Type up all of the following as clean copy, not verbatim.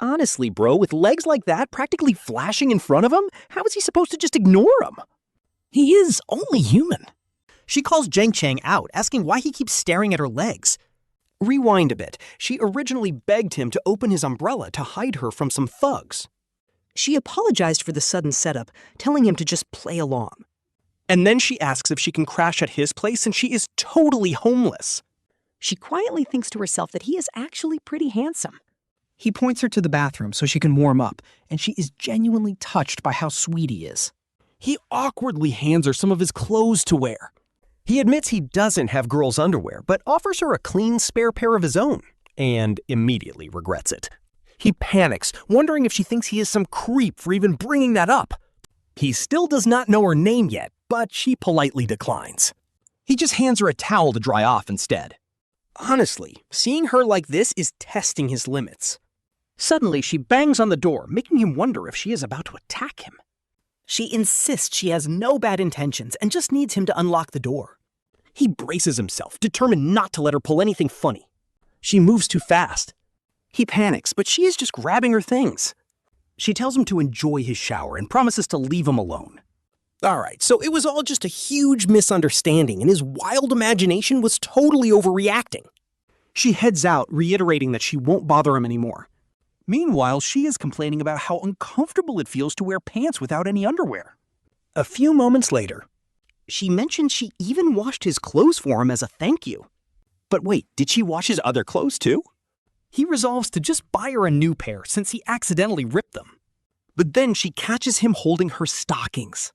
Honestly, bro, with legs like that practically flashing in front of him, how is he supposed to just ignore him? He is only human. She calls Jiang Cheng out, asking why he keeps staring at her legs. Rewind a bit. She originally begged him to open his umbrella to hide her from some thugs. She apologized for the sudden setup, telling him to just play along. And then she asks if she can crash at his place, and she is totally homeless. She quietly thinks to herself that he is actually pretty handsome. He points her to the bathroom so she can warm up, and she is genuinely touched by how sweet he is. He awkwardly hands her some of his clothes to wear. He admits he doesn't have girls' underwear, but offers her a clean spare pair of his own, and immediately regrets it. He panics, wondering if she thinks he is some creep for even bringing that up. He still does not know her name yet, but she politely declines. He just hands her a towel to dry off instead. Honestly, seeing her like this is testing his limits. Suddenly, she bangs on the door, making him wonder if she is about to attack him. She insists she has no bad intentions and just needs him to unlock the door. He braces himself, determined not to let her pull anything funny. She moves too fast. He panics, but she is just grabbing her things. She tells him to enjoy his shower and promises to leave him alone. Alright, so it was all just a huge misunderstanding, and his wild imagination was totally overreacting. She heads out, reiterating that she won't bother him anymore. Meanwhile, she is complaining about how uncomfortable it feels to wear pants without any underwear. A few moments later, she mentioned she even washed his clothes for him as a thank you. But wait, did she wash his other clothes too? He resolves to just buy her a new pair since he accidentally ripped them. But then she catches him holding her stockings.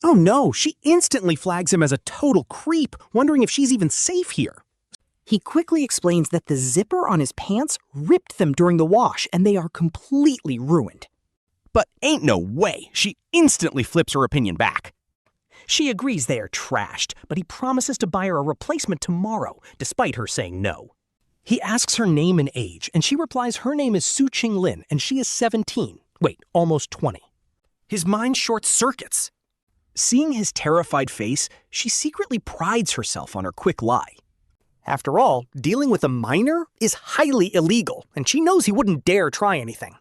Oh no, she instantly flags him as a total creep, wondering if she's even safe here. He quickly explains that the zipper on his pants ripped them during the wash and they are completely ruined. But ain't no way, she instantly flips her opinion back. She agrees they are trashed, but he promises to buy her a replacement tomorrow, despite her saying no. He asks her name and age, and she replies her name is Su Qingning and she is 17. Wait, almost 20. His mind short-circuits. Seeing his terrified face, she secretly prides herself on her quick lie. After all, dealing with a minor is highly illegal, and she knows he wouldn't dare try anything.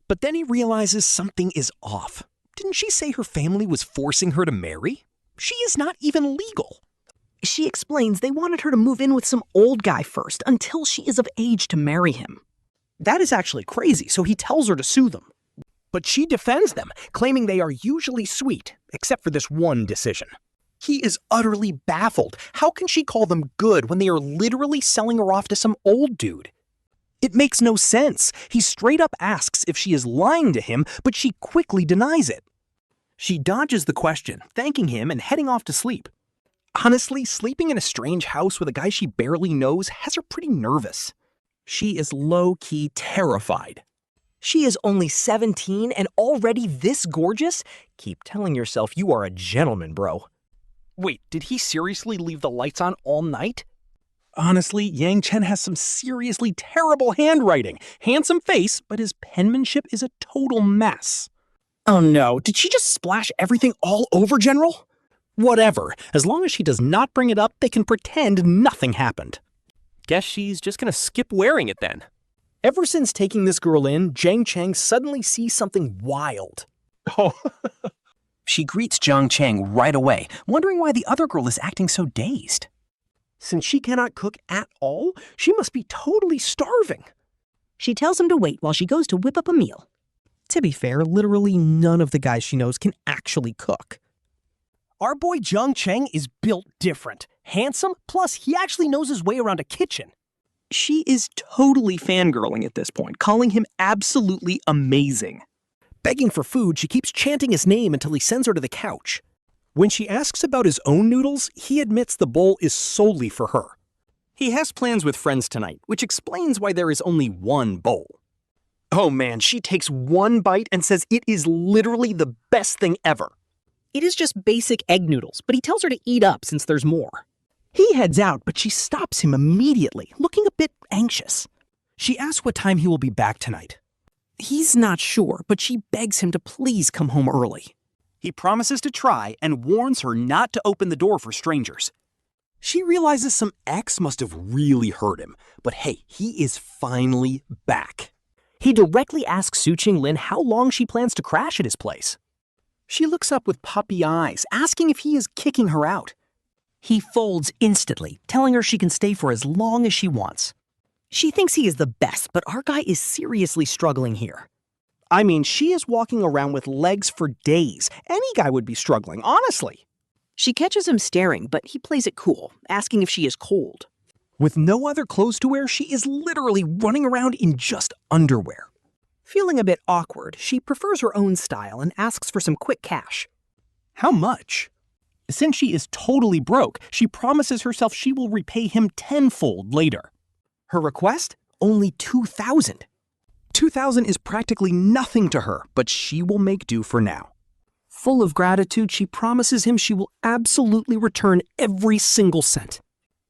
But then he realizes something is off. Didn't she say her family was forcing her to marry? She is not even legal. She explains they wanted her to move in with some old guy first until she is of age to marry him. That is actually crazy, so he tells her to sue them. But she defends them, claiming they are usually sweet, except for this one decision. He is utterly baffled. How can she call them good when they are literally selling her off to some old dude? It makes no sense. He straight up asks if she is lying to him, but she quickly denies it. She dodges the question, thanking him and heading off to sleep. Honestly, sleeping in a strange house with a guy she barely knows has her pretty nervous. She is low-key terrified. She is only 17 and already this gorgeous? Keep telling yourself you are a gentleman, bro. Wait, did he seriously leave the lights on all night? Honestly, Jiang Cheng has some seriously terrible handwriting. Handsome face, but his penmanship is a total mess. Oh no, did she just splash everything all over General? Whatever, as long as she does not bring it up, they can pretend nothing happened. Guess she's just gonna skip wearing it then. Ever since taking this girl in, Jiang Cheng suddenly sees something wild. Oh. She greets Jiang Cheng right away, wondering why the other girl is acting so dazed. Since she cannot cook at all, she must be totally starving. She tells him to wait while she goes to whip up a meal. To be fair, literally none of the guys she knows can actually cook. Our boy Jiang Cheng is built different. Handsome, plus he actually knows his way around a kitchen. She is totally fangirling at this point, calling him absolutely amazing. Begging for food, she keeps chanting his name until he sends her to the couch. When she asks about his own noodles, he admits the bowl is solely for her. He has plans with friends tonight, which explains why there is only one bowl. Oh man, she takes one bite and says it is literally the best thing ever. It is just basic egg noodles, but he tells her to eat up since there's more. He heads out, but she stops him immediately, looking a bit anxious. She asks what time he will be back tonight. He's not sure, but she begs him to please come home early. He promises to try and warns her not to open the door for strangers. She realizes some ex must have really hurt him, but hey, he is finally back. He directly asks Su Qingning how long she plans to crash at his place. She looks up with puppy eyes, asking if he is kicking her out. He folds instantly, telling her she can stay for as long as she wants. She thinks he is the best, but our guy is seriously struggling here. I mean, she is walking around with legs for days. Any guy would be struggling, honestly. She catches him staring, but he plays it cool, asking if she is cold. With no other clothes to wear, she is literally running around in just underwear. Feeling a bit awkward, she prefers her own style and asks for some quick cash. How much? Since she is totally broke, she promises herself she will repay him tenfold later. Her request? Only 2,000. 2,000 is practically nothing to her, but she will make do for now. Full of gratitude, she promises him she will absolutely return every single cent.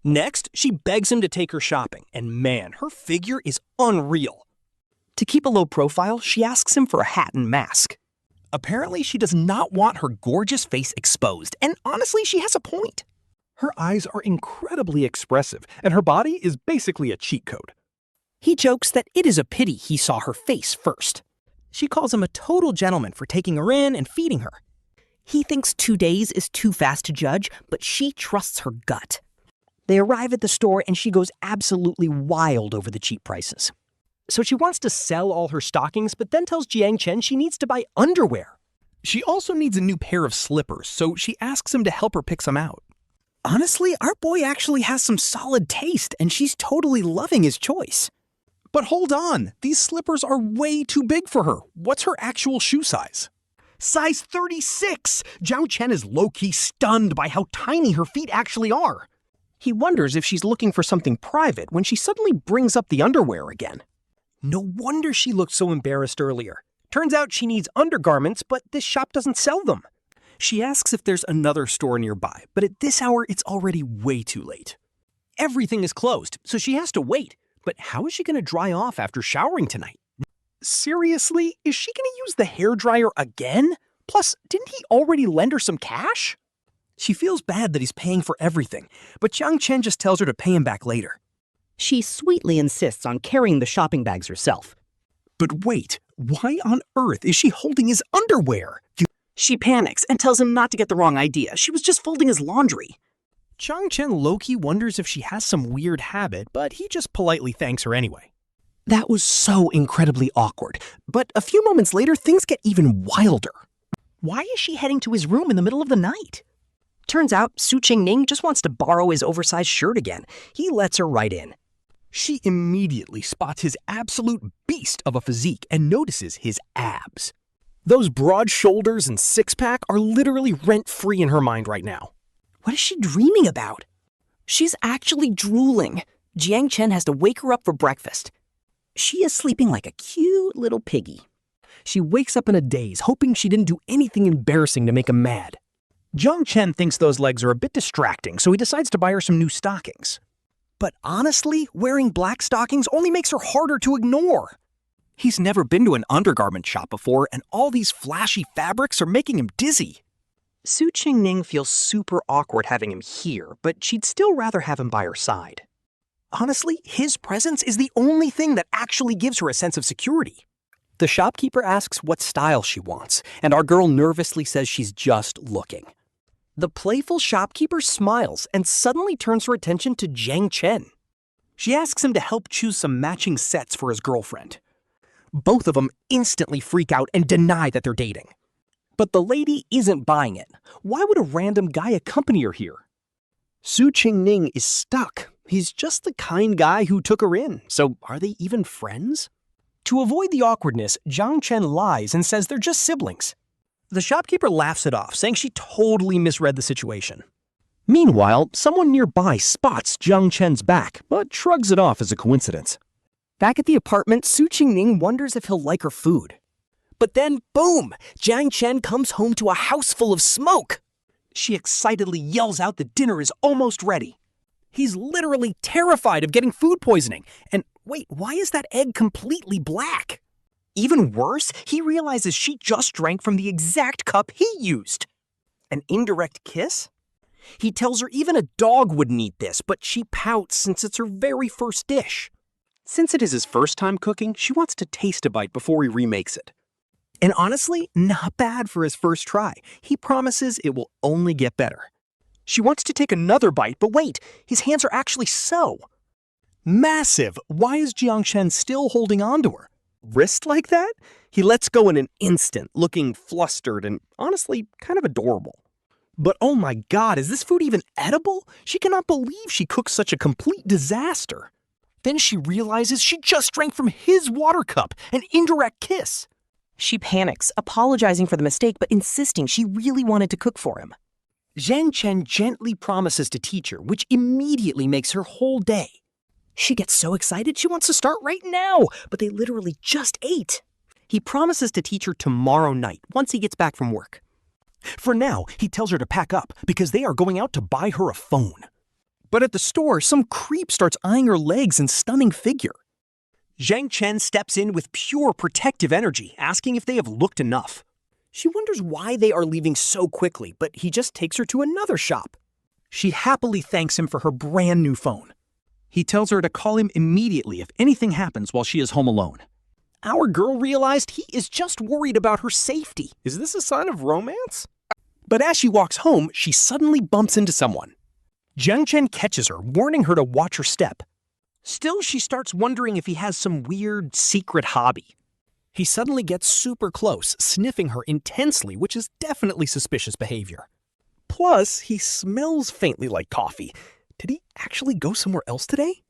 Next, she begs him to take her shopping, and man, her figure is unreal. To keep a low profile, she asks him for a hat and mask. Apparently, she does not want her gorgeous face exposed, and honestly, she has a point. Her eyes are incredibly expressive, and her body is basically a cheat code. He jokes that it is a pity he saw her face first. She calls him a total gentleman for taking her in and feeding her. He thinks 2 days is too fast to judge, but she trusts her gut. They arrive at the store and she goes absolutely wild over the cheap prices. So she wants to sell all her stockings, but then tells Jiang Cheng she needs to buy underwear. She also needs a new pair of slippers, so she asks him to help her pick some out. Honestly, our boy actually has some solid taste, and she's totally loving his choice. But hold on, these slippers are way too big for her. What's her actual shoe size? Size 36! Jiang Chen is low-key stunned by how tiny her feet actually are. He wonders if she's looking for something private when she suddenly brings up the underwear again. No wonder she looked so embarrassed earlier. Turns out she needs undergarments, but this shop doesn't sell them. She asks if there's another store nearby, but at this hour it's already way too late. Everything is closed, so she has to wait. But how is she going to dry off after showering tonight? Seriously? Is she going to use the hairdryer again? Plus, didn't he already lend her some cash? She feels bad that he's paying for everything, but Jiang Chen just tells her to pay him back later. She sweetly insists on carrying the shopping bags herself. But wait, why on earth is she holding his underwear? She panics and tells him not to get the wrong idea. She was just folding his laundry. Jiang Chen low-key wonders if she has some weird habit, but he just politely thanks her anyway. That was so incredibly awkward, but a few moments later, things get even wilder. Why is she heading to his room in the middle of the night? Turns out Su Qingning just wants to borrow his oversized shirt again. He lets her right in. She immediately spots his absolute beast of a physique and notices his abs. Those broad shoulders and six-pack are literally rent-free in her mind right now. What is she dreaming about? She's actually drooling. Jiang Chen has to wake her up for breakfast. She is sleeping like a cute little piggy. She wakes up in a daze, hoping she didn't do anything embarrassing to make him mad. Jiang Chen thinks those legs are a bit distracting, so he decides to buy her some new stockings. But honestly, wearing black stockings only makes her harder to ignore. He's never been to an undergarment shop before, and all these flashy fabrics are making him dizzy. Su Qingning feels super awkward having him here, but she'd still rather have him by her side. Honestly, his presence is the only thing that actually gives her a sense of security. The shopkeeper asks what style she wants, and our girl nervously says she's just looking. The playful shopkeeper smiles and suddenly turns her attention to Jiang Chen. She asks him to help choose some matching sets for his girlfriend. Both of them instantly freak out and deny that they're dating. But the lady isn't buying it. Why would a random guy accompany her here? Su Qingning is stuck. He's just the kind guy who took her in, so are they even friends? To avoid the awkwardness, Jiang Chen lies and says they're just siblings. The shopkeeper laughs it off, saying she totally misread the situation. Meanwhile, someone nearby spots Jiang Chen's back, but shrugs it off as a coincidence. Back at the apartment, Su Qingning wonders if he'll like her food. But then, boom! Jiang Chen comes home to a house full of smoke! She excitedly yells out that dinner is almost ready. He's literally terrified of getting food poisoning. And wait, why is that egg completely black? Even worse, he realizes she just drank from the exact cup he used. An indirect kiss? He tells her even a dog wouldn't eat this, but she pouts since it's her very first dish. Since it is his first time cooking, she wants to taste a bite before he remakes it. And honestly, not bad for his first try. He promises it will only get better. She wants to take another bite, but wait, his hands are actually so massive. Why is Jiang Cheng still holding on to her? Wrist like that? He lets go in an instant, looking flustered and honestly kind of adorable. But oh my god, is this food even edible? She cannot believe she cooked such a complete disaster. Then she realizes she just drank from his water cup, an indirect kiss. She panics, apologizing for the mistake but insisting she really wanted to cook for him. Jiang Cheng gently promises to teach her, which immediately makes her whole day. She gets so excited she wants to start right now, but they literally just ate. He promises to teach her tomorrow night, once he gets back from work. For now, he tells her to pack up because they are going out to buy her a phone. But at the store, some creep starts eyeing her legs and stunning figure. Jiang Cheng steps in with pure protective energy, asking if they have looked enough. She wonders why they are leaving so quickly, but he just takes her to another shop. She happily thanks him for her brand new phone. He tells her to call him immediately if anything happens while she is home alone. Our girl realized he is just worried about her safety. Is this a sign of romance? But as she walks home, she suddenly bumps into someone. Jiang Cheng catches her, warning her to watch her step. Still, she starts wondering if he has some weird, secret hobby. He suddenly gets super close, sniffing her intensely, which is definitely suspicious behavior. Plus, he smells faintly like coffee. Did he actually go somewhere else today?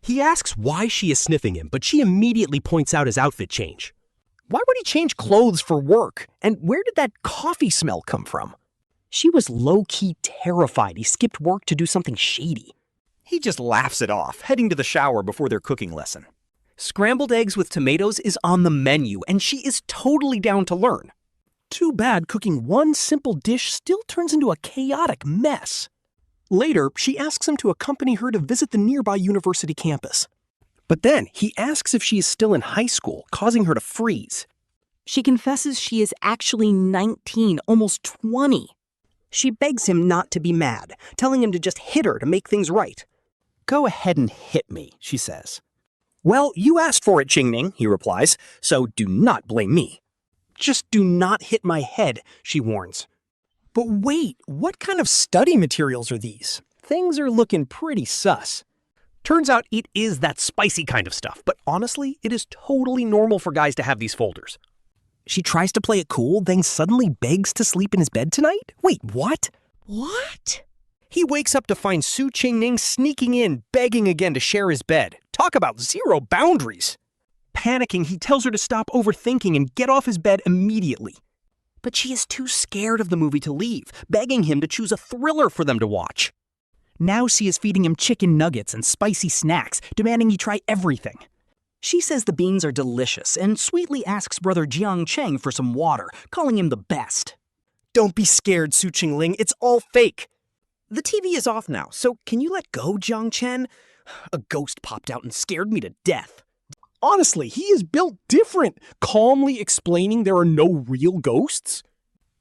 He asks why she is sniffing him, but she immediately points out his outfit change. Why would he change clothes for work? And where did that coffee smell come from? She was low-key terrified he skipped work to do something shady. He just laughs it off, heading to the shower before their cooking lesson. Scrambled eggs with tomatoes is on the menu, and she is totally down to learn. Too bad cooking one simple dish still turns into a chaotic mess. Later, she asks him to accompany her to visit the nearby university campus. But then, he asks if she is still in high school, causing her to freeze. She confesses she is actually 19, almost 20. She begs him not to be mad, telling him to just hit her to make things right. Go ahead and hit me, she says. Well, you asked for it, Qingning, he replies, so do not blame me. Just do not hit my head, she warns. But wait, what kind of study materials are these? Things are looking pretty sus. Turns out it is that spicy kind of stuff, but honestly, it is totally normal for guys to have these folders. She tries to play it cool, then suddenly begs to sleep in his bed tonight? Wait, what? What? He wakes up to find Su Qingning sneaking in, begging again to share his bed. Talk about zero boundaries. Panicking, he tells her to stop overthinking and get off his bed immediately. But she is too scared of the movie to leave, begging him to choose a thriller for them to watch. Now she is feeding him chicken nuggets and spicy snacks, demanding he try everything. She says the beans are delicious and sweetly asks brother Jiang Cheng for some water, calling him the best. Don't be scared, Su Qingning, it's all fake. The TV is off now, so can you let go, Jiang Cheng? A ghost popped out and scared me to death. Honestly, he is built different, calmly explaining there are no real ghosts.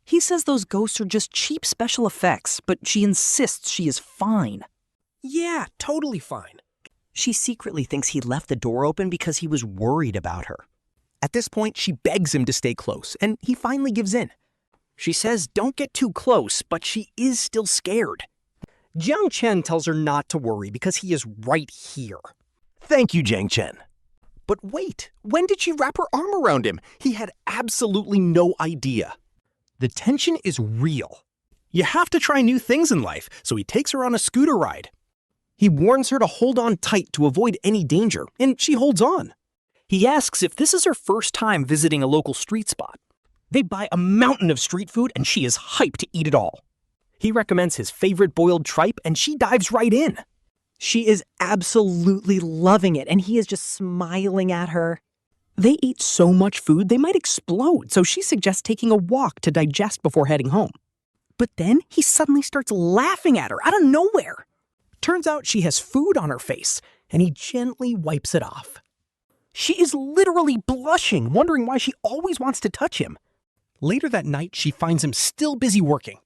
He says those ghosts are just cheap special effects, but she insists she is fine. Yeah, totally fine. She secretly thinks he left the door open because he was worried about her. At this point, she begs him to stay close, and he finally gives in. She says don't get too close, but she is still scared. Jiang Cheng tells her not to worry because he is right here. Thank you, Jiang Cheng. But wait, when did she wrap her arm around him? He had absolutely no idea. The tension is real. You have to try new things in life, so he takes her on a scooter ride. He warns her to hold on tight to avoid any danger, and she holds on. He asks if this is her first time visiting a local street spot. They buy a mountain of street food, and she is hyped to eat it all. He recommends his favorite boiled tripe, and she dives right in. She is absolutely loving it, and he is just smiling at her. They eat so much food they might explode, so she suggests taking a walk to digest before heading home. But then he suddenly starts laughing at her out of nowhere. Turns out she has food on her face, and he gently wipes it off. She is literally blushing, wondering why she always wants to touch him. Later that night, she finds him still busy working.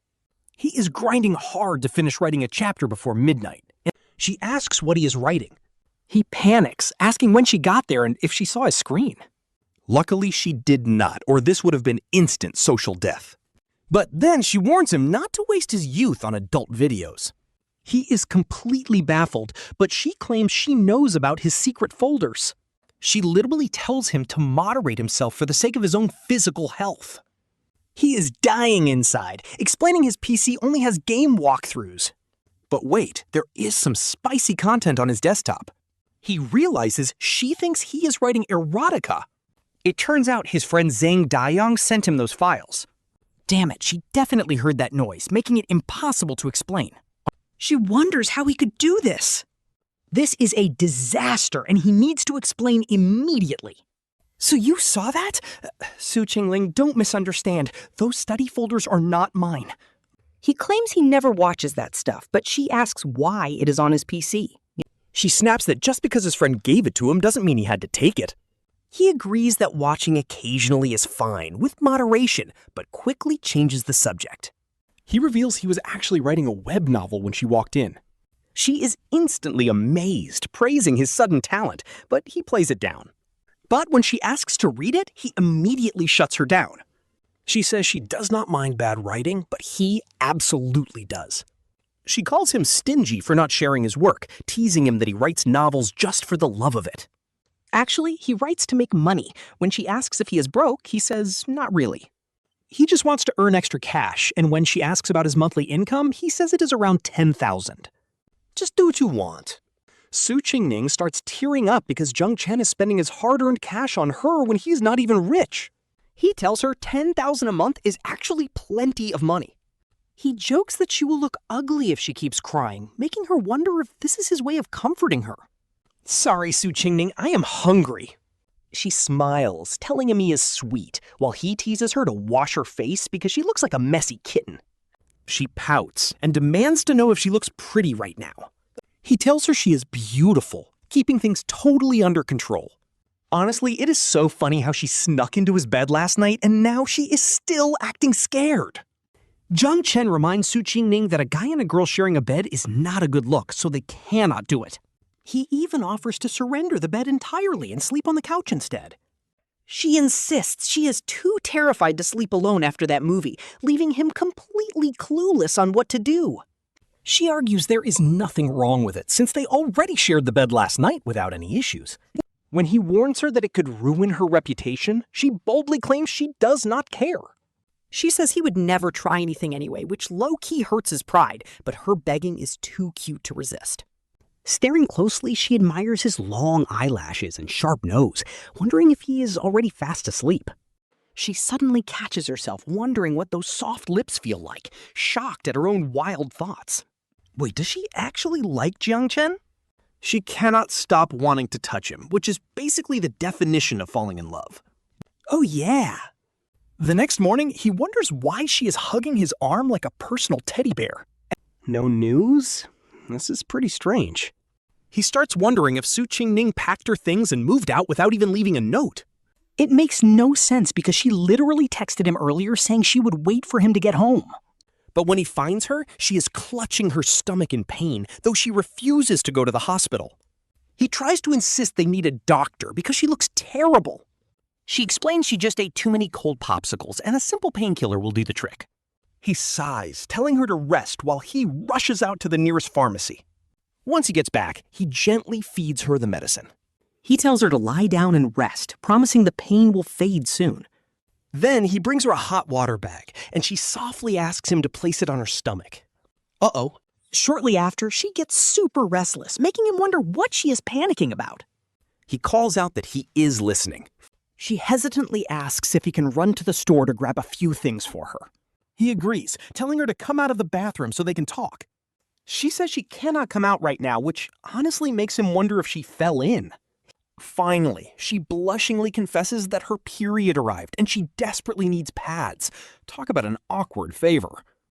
He is grinding hard to finish writing a chapter before midnight. She asks what he is writing. He panics, asking when she got there and if she saw his screen. Luckily, she did not, or this would have been instant social death. But then she warns him not to waste his youth on adult videos. He is completely baffled, but she claims she knows about his secret folders. She literally tells him to moderate himself for the sake of his own physical health. He is dying inside, explaining his PC only has game walkthroughs. But wait, there is some spicy content on his desktop. He realizes she thinks he is writing erotica. It turns out his friend Zhang Dayong sent him those files. Damn it, she definitely heard that noise, making it impossible to explain. She wonders how he could do this. This is a disaster, and he needs to explain immediately. So you saw that? Su Qingning, don't misunderstand. Those study folders are not mine. He claims he never watches that stuff, but she asks why it is on his PC. She snaps that just because his friend gave it to him doesn't mean he had to take it. He agrees that watching occasionally is fine, with moderation, but quickly changes the subject. He reveals he was actually writing a web novel when she walked in. She is instantly amazed, praising his sudden talent, but he plays it down. But when she asks to read it, he immediately shuts her down. She says she does not mind bad writing, but he absolutely does. She calls him stingy for not sharing his work, teasing him that he writes novels just for the love of it. Actually, he writes to make money. When she asks if he is broke, he says not really. He just wants to earn extra cash, and when she asks about his monthly income, he says it is around 10,000. Just do what you want. Su Qingning starts tearing up because Jiang Cheng is spending his hard-earned cash on her when he's not even rich. He tells her 10,000 a month is actually plenty of money. He jokes that she will look ugly if she keeps crying, making her wonder if this is his way of comforting her. Sorry, Su Qingning, I am hungry. She smiles, telling him he is sweet, while he teases her to wash her face because she looks like a messy kitten. She pouts and demands to know if she looks pretty right now. He tells her she is beautiful, keeping things totally under control. Honestly, it is so funny how she snuck into his bed last night and now she is still acting scared. Jiang Cheng reminds Su Qingning that a guy and a girl sharing a bed is not a good look, so they cannot do it. He even offers to surrender the bed entirely and sleep on the couch instead. She insists she is too terrified to sleep alone after that movie, leaving him completely clueless on what to do. She argues there is nothing wrong with it, since they already shared the bed last night without any issues. When he warns her that it could ruin her reputation, she boldly claims she does not care. She says he would never try anything anyway, which low-key hurts his pride, but her begging is too cute to resist. Staring closely, she admires his long eyelashes and sharp nose, wondering if he is already fast asleep. She suddenly catches herself wondering what those soft lips feel like, shocked at her own wild thoughts. Wait, does she actually like Jiang Cheng? She cannot stop wanting to touch him, which is basically the definition of falling in love. Oh yeah. The next morning, he wonders why she is hugging his arm like a personal teddy bear. No news? This is pretty strange. He starts wondering if Su Qingning packed her things and moved out without even leaving a note. It makes no sense because she literally texted him earlier saying she would wait for him to get home. But when he finds her, she is clutching her stomach in pain, though she refuses to go to the hospital. He tries to insist they need a doctor because she looks terrible. She explains she just ate too many cold popsicles and a simple painkiller will do the trick. He sighs, telling her to rest while he rushes out to the nearest pharmacy. Once he gets back, he gently feeds her the medicine. He tells her to lie down and rest, promising the pain will fade soon. Then he brings her a hot water bag, and she softly asks him to place it on her stomach. Uh-oh. Shortly after, she gets super restless, making him wonder what she is panicking about. He calls out that he is listening. She hesitantly asks if he can run to the store to grab a few things for her. He agrees, telling her to come out of the bathroom so they can talk. She says she cannot come out right now, which honestly makes him wonder if she fell in. Finally, she blushingly confesses that her period arrived and she desperately needs pads. Talk about an awkward favor.